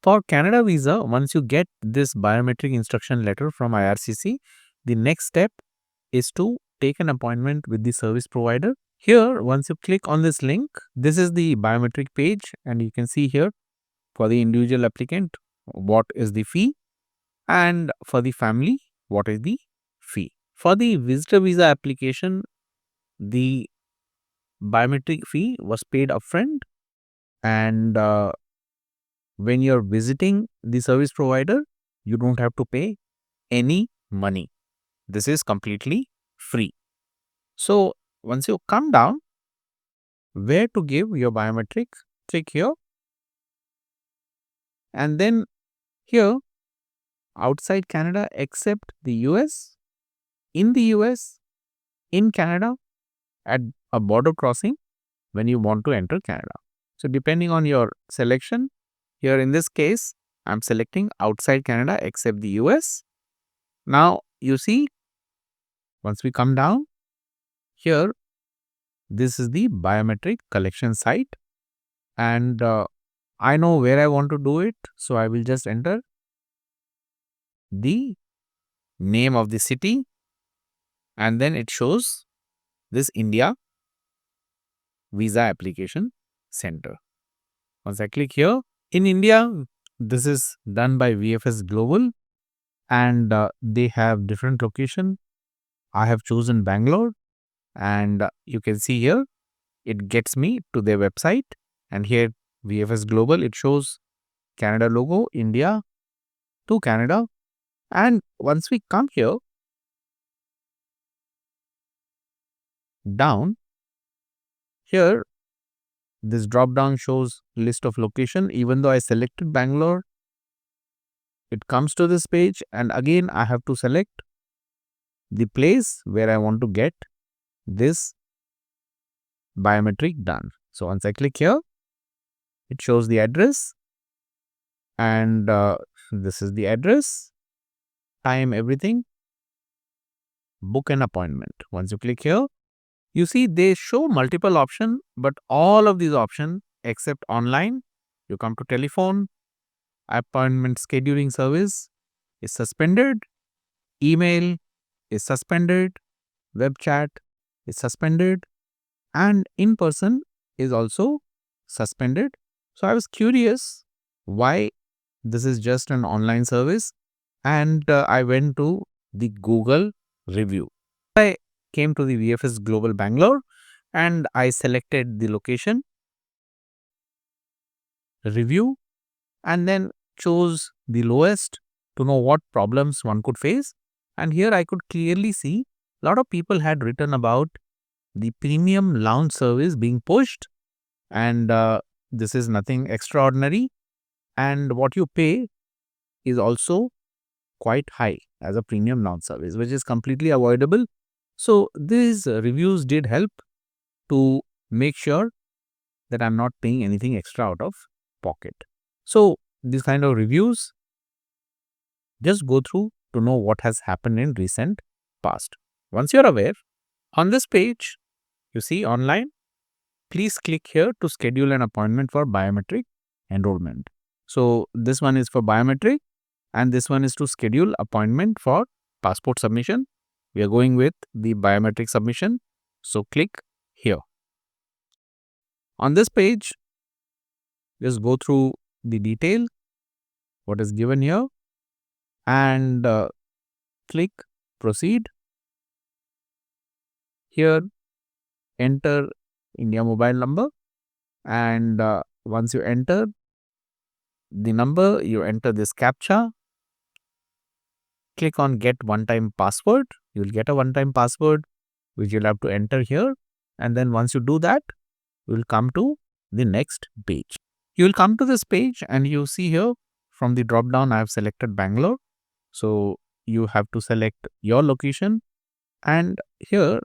For Canada visa, once you get this biometric instruction letter from IRCC, the next step is to take an appointment with the service provider. Here, once you click on this link, this is the biometric page, and you can see here for the individual applicant, what is the fee, and for the family, what is the fee. For the visitor visa application, the biometric fee was paid upfront, and when you're visiting the service provider, you don't have to pay any money. This is completely free. So once you come down, where to give your biometric, click here, and then here outside Canada except the US, in the US, in Canada, at a border crossing when you want to enter Canada. So depending on your selection, here in this case, I'm selecting outside Canada except the US. Now you see, once we come down here, this is the biometric collection site, and I know where I want to do it. So I will just enter the name of the city, and then it shows this India Visa Application Center. Once I click here, in India, this is done by VFS Global, and they have different location. I have chosen Bangalore, and you can see here it gets me to their website, and here VFS Global, it shows Canada logo, India to Canada. And once we come here down, here this drop down shows list of location. Even though I selected Bangalore, it comes to this page, and again I have to select the place where I want to get this biometric done. So once I click here, it shows the address, and this is the address, time, everything, book an appointment. Once you click here, you see they show multiple options, but all of these options except online, you come to telephone, appointment scheduling service is suspended, email is suspended, web chat is suspended, and in person is also suspended. So I was curious why this is just an online service, and I went to the Google review. I came to the VFS Global Bangalore, and I selected the location, review, and then chose the lowest to know what problems one could face. And here I could clearly see a lot of people had written about the premium lounge service being pushed, and this is nothing extraordinary, and what you pay is also quite high as a premium lounge service, which is completely avoidable. So these reviews did help to make sure that I'm not paying anything extra out of pocket. So these kind of reviews, just go through to know what has happened in recent past. Once you're aware, on this page, you see online, please click here to schedule an appointment for biometric enrollment. So this one is for biometric, and this one is to schedule appointment for passport submission. We are going with the biometric submission. So click here. On this page, just go through the detail, what is given here, and click proceed. Here, enter India mobile number, and once you enter the number, you enter this captcha. Click on get one-time password. You will get a one-time password which you'll have to enter here, and then once you do that, you will come to the next page. You will come to this page, and you see here from the drop down I have selected Bangalore. So you have to select your location, and here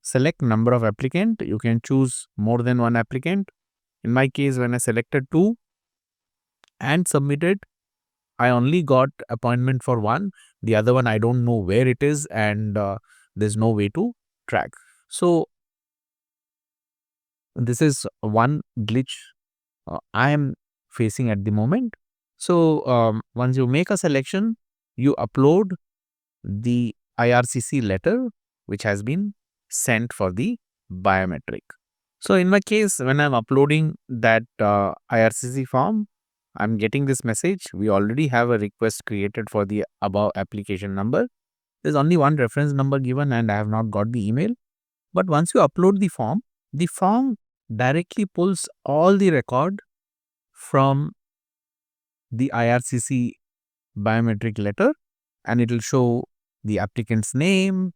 select number of applicant. You can choose more than one applicant. In my case, when I selected 2 and submitted, I only got appointment for one. The other one, I don't know where it is, and there's no way to track. So this is one glitch I am facing at the moment. So once you make a selection, you upload the IRCC letter which has been sent for the biometric. So in my case, when I'm uploading that IRCC form, I'm getting this message. We already have a request created for the above application number. There's only one reference number given and I have not got the email. But once you upload the form directly pulls all the record from the IRCC biometric letter, and it will show the applicant's name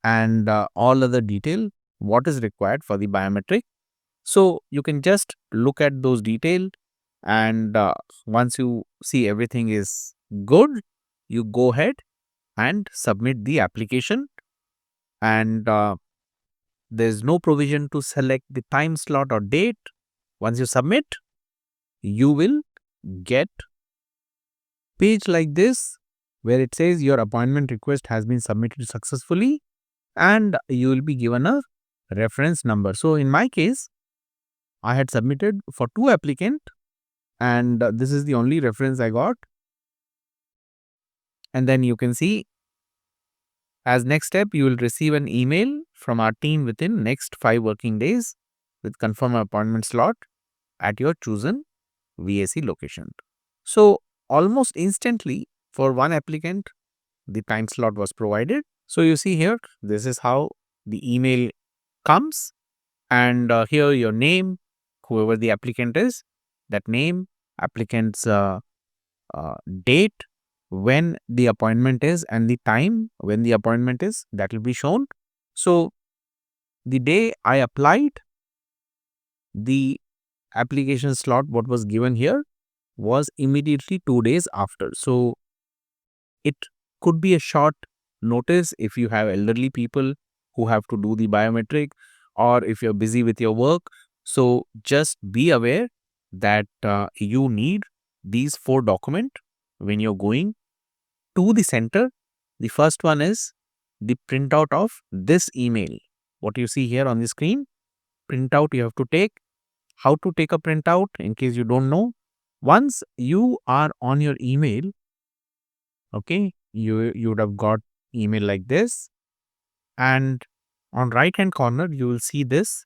and all other detail what is required for the biometric. So you can just look at those detail, and once you see everything is good, you go ahead and submit the application. And there's no provision to select the time slot or date. Once you submit, you will get page like this where it says your appointment request has been submitted successfully, and you will be given a reference number. So in my case, I had submitted for 2 applicants, and this is the only reference I got. And then you can see, as next step, you will receive an email from our team within next 5 working days with confirm appointment slot at your chosen VAC location. So almost instantly for one applicant, the time slot was provided. So you see here, this is how the email comes, and here your name, whoever the applicant is, that name, applicant's date, when the appointment is, and the time when the appointment is, that will be shown. So the day I applied, the application slot what was given here was immediately 2 days after. So it could be a short notice if you have elderly people who have to do the biometric, or if you're busy with your work. So just be aware that you need these 4 documents when you're going to the center. The first one is the printout of this email. What you see here on the screen, printout you have to take. How to take a printout in case you don't know? Once you are on your email, okay, you would have got email like this, and on right hand corner you will see this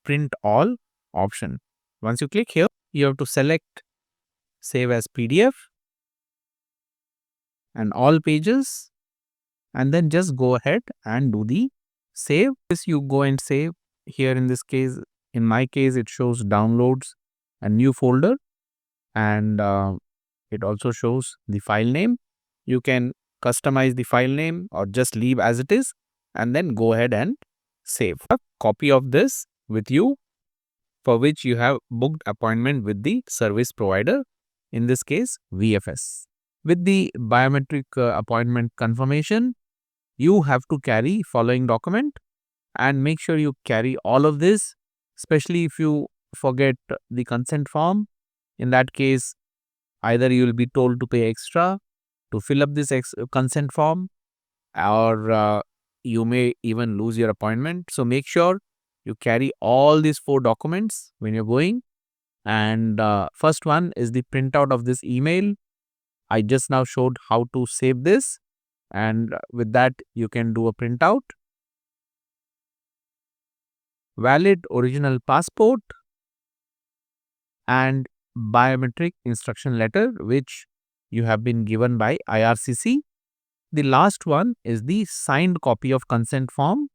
print all option. Once you click here, you have to select save as PDF and all pages, and then just go ahead and do the save. This you go and save. Here in this case, in my case, it shows downloads a new folder, and it also shows the file name. You can customize the file name or just leave as it is, and then go ahead and save. A copy of this with you for which you have booked appointment with the service provider, in this case VFS. With the biometric appointment confirmation, you have to carry following document, and make sure you carry all of this, especially if you forget the consent form. In that case, either you will be told to pay extra to fill up this consent form, or you may even lose your appointment. So make sure you carry all these 4 documents when you're going. And first one is the printout of this email. I just now showed how to save this, and with that you can do a printout. Valid original passport and biometric instruction letter which you have been given by IRCC. The last one is the signed copy of consent form,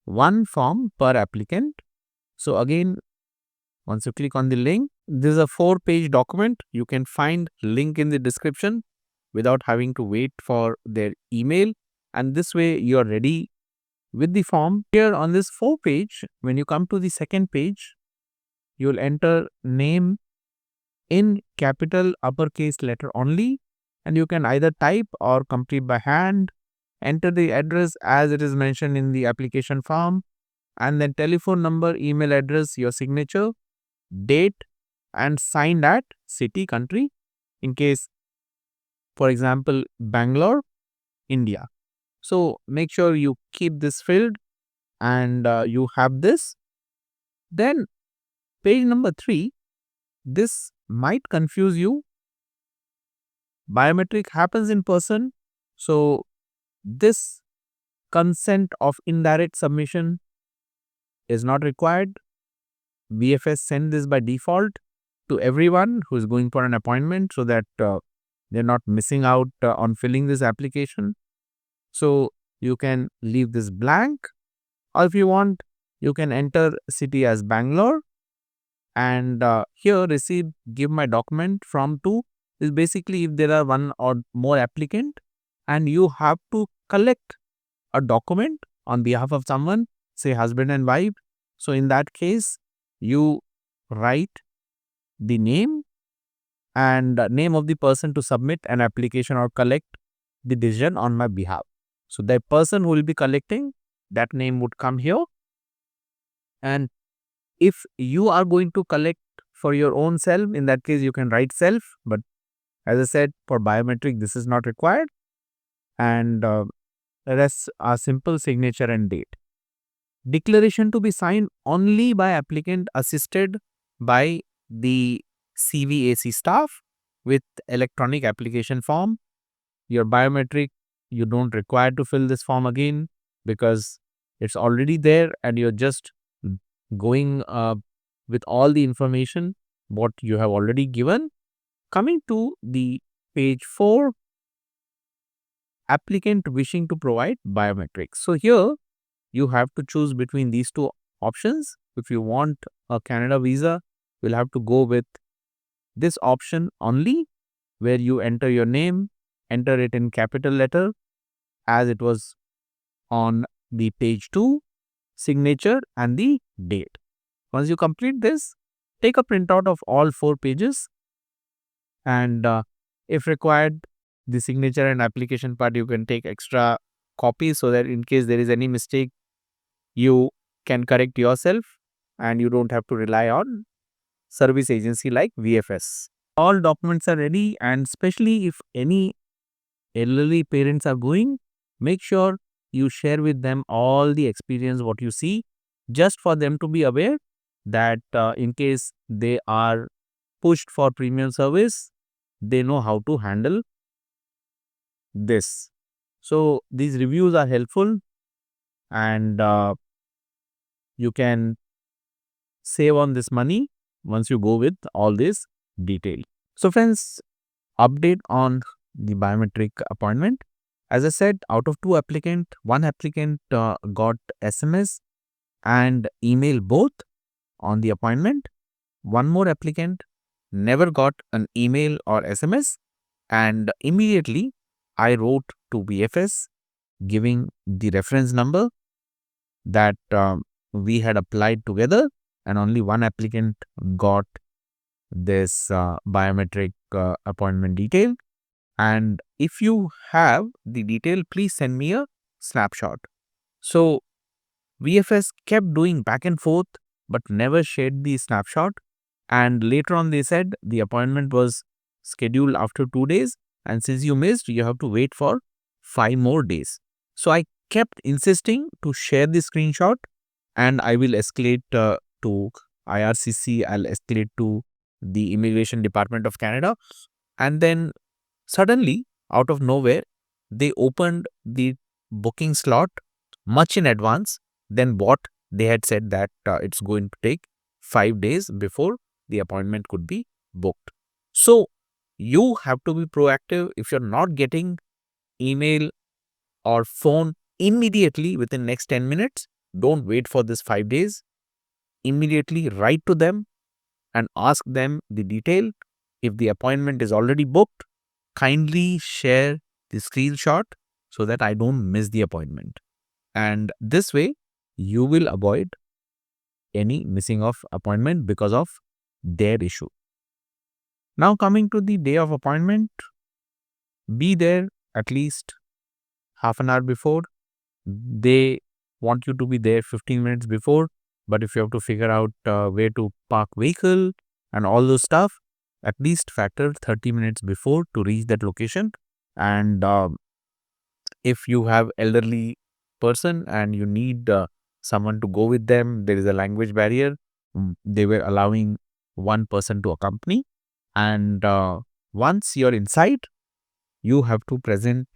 1 form per applicant. So again, once you click on the link, this is a 4-page document. You can find link in the description without having to wait for their email, and this way you are ready with the form. Here on this 4-page, when you come to the second page, you will enter name in capital uppercase letter only, and you can either type or complete by hand. Enter the address as it is mentioned in the application form, and then telephone number, email address, your signature, date, and signed at city, country. In case, for example, Bangalore, India. So make sure you keep this filled, and you have this. Then page number 3, this might confuse you biometric happens in person. So this consent of indirect submission is not required. VFS send this by default to everyone who is going for an appointment so that they're not missing out on filling this application. So you can leave this blank, or if you want, you can enter city as Bangalore, and here receive give my document from to is basically if there are one or more applicant and you have to collect a document on behalf of someone, say husband and wife. So in that case, you write the name and name of the person to submit an application or collect the decision on my behalf. So the person who will be collecting, that name would come here. And if you are going to collect for your own self, in that case you can write self, but as I said, for biometric this is not required. And rest are simple signature and date. Declaration to be signed only by applicant assisted by the CVAC staff with electronic application form. Your biometric, you don't require to fill this form again because it's already there and you're just going with all the information what you have already given. Coming to the page 4, applicant wishing to provide biometrics. So here you have to choose between these two options. If you want a Canada visa, you'll have to go with this option only, where you enter your name, enter it in capital letter as it was on the page 2, signature and the date. Once you complete this, take a printout of all 4 pages, and if required, the signature and application part you can take extra copies so that in case there is any mistake, you can correct yourself and you don't have to rely on service agency like VFS. All documents are ready, and especially if any elderly parents are going, make sure you share with them all the experience what you see, just for them to be aware that in case they are pushed for premium service, they know how to handle this. So these reviews are helpful, and you can save on this money once you go with all this detail. So friends, update on the biometric appointment. As I said, out of 2 applicant, 1 applicant got SMS and email both on the appointment. 1 more applicant never got an email or SMS, and immediately I wrote to VFS giving the reference number that we had applied together, and only 1 applicant got this biometric appointment detail. And if you have the detail, please send me a snapshot. So VFS kept doing back and forth but never shared the snapshot, and later on they said the appointment was scheduled after 2 days, and since you missed, you have to wait for 5 more days. So I kept insisting to share the screenshot, and I will escalate to IRCC, I'll escalate to the Immigration Department of Canada. And then suddenly, out of nowhere, they opened the booking slot much in advance than what they had said that it's going to take 5 days before the appointment could be booked. So you have to be proactive. If you're not getting email or phone immediately within next 10 minutes, don't wait for this 5 days. Immediately write to them and ask them the detail. If the appointment is already booked, kindly share the screenshot so that I don't miss the appointment. And this way, you will avoid any missing of appointment because of their issue. Now coming to the day of appointment, be there at least half an hour before. They want you to be there 15 minutes before, but if you have to figure out where to park vehicle and all those stuff, at least factor 30 minutes before to reach that location. And if you have elderly person and you need someone to go with them, there is a language barrier. They were allowing 1 person to accompany. And once you're inside, you have to present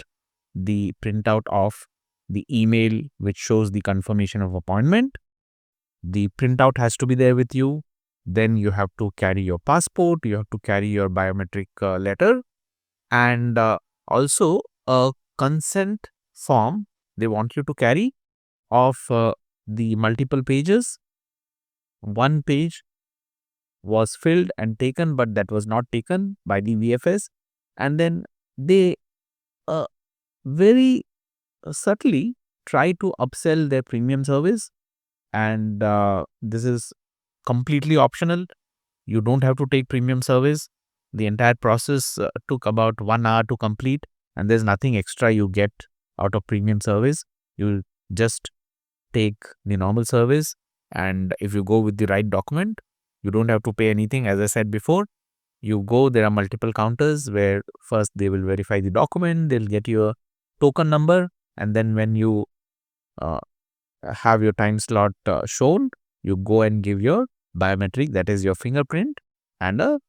the printout of the email which shows the confirmation of appointment. The printout has to be there with you. Then you have to carry your passport, you have to carry your biometric letter, and also a consent form they want you to carry of the multiple pages. One page was filled and taken, but that was not taken by the VFS. And then they uh, very subtly try to upsell their premium service. And this is completely optional. You don't have to take premium service. The entire process took about 1 hour to complete, and there's nothing extra you get out of premium service. You just take the normal service, and if you go with the right document, you don't have to pay anything. As I said before, you go, there are multiple counters where first they will verify the document, they'll get your token number, and then when you uh, have your time slot shown, you go and give your biometric, that is your fingerprint, and a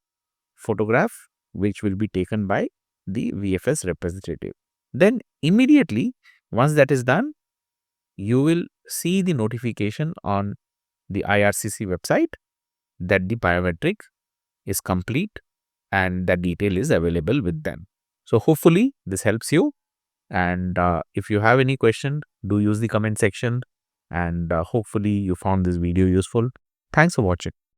photograph which will be taken by the VFS representative. Then immediately, once that is done, you will see the notification on the IRCC website that the biometric is complete and that detail is available with them. So hopefully this helps you. And if you have any question, do use the comment section. And hopefully you found this video useful. Thanks for watching.